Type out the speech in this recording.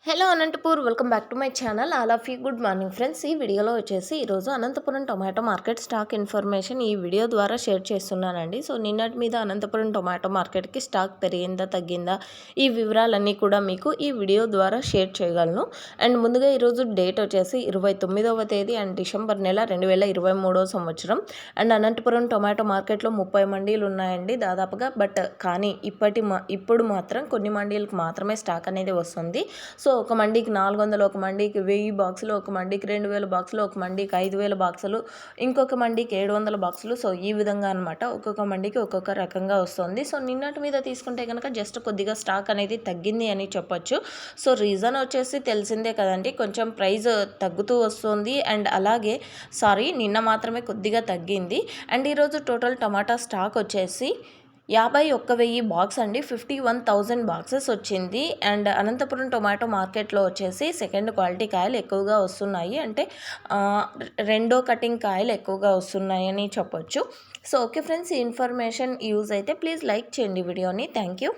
Hello Anantapur welcome back to my channel all of you good morning friends. ఈ వీడియోలో వచ్చేసి ఈరోజు Anantapuram tomato market stock information ఈ video ద్వారా షేర్ చేస్తున్నానండి. సో నిన్నటి మీద అనంతపురం టొమాటో మార్కెట్కి స్టాక్ పెరిగిందా తగ్గిందా ఈ వివరాలన్నీ కూడా మీకు ఈ వీడియో ద్వారా షేర్ చేయగలను. అండ్ ముందుగా ఈరోజు డేట్ వచ్చేసి 29వ తేదీ అండ్ డిసెంబర్ నెల 2023వ సంవత్సరం. అండ్ అనంతపురం టొమాటో మార్కెట్లో 30 మండీలు ఉన్నాయండి దాదాపుగా. బట్ కానీ ఇప్పుడు మాత్రం కొన్ని మండీలకు మాత్రమే స్టాక్ అనేది వస్తుంది. సో ఒక మండీకి 400, ఒక మండీకి 1000 బాక్సులు, ఒక మండీకి 2000 బాక్సులు, ఒక మండీకి 5000 బాక్సులు, ఇంకొక మండీకి 700 బాక్సులు. సో ఈ విధంగా అనమాట ఒక్కొక్క మండీకి ఒక్కొక్క రకంగా వస్తుంది. సో నిన్నటి మీద తీసుకుంటే కనుక జస్ట్ కొద్దిగా స్టాక్ అనేది తగ్గింది అని చెప్పొచ్చు. సో రీజన్ వచ్చేసి తెలిసిందే కదండి, కొంచెం ప్రైస్ తగ్గుతూ వస్తుంది. అండ్ అలాగే నిన్న మాత్రమే కొద్దిగా తగ్గింది. అండ్ ఈరోజు టోటల్ టమాటా స్టాక్ వచ్చేసి 51,000 బాక్స్ అండి, 51,000 బాక్సెస్ వచ్చింది. అండ్ అనంతపురం టొమాటో మార్కెట్లో వచ్చేసి సెకండ్ క్వాలిటీ కాయలు ఎక్కువగా వస్తున్నాయి, అంటే రెండో కటింగ్ కాయలు ఎక్కువగా వస్తున్నాయని చెప్పొచ్చు. సో ఓకే ఫ్రెండ్స్, ఈ ఇన్ఫర్మేషన్ యూజ్ అయితే ప్లీజ్ లైక్ చేయండి వీడియోని. Thank you.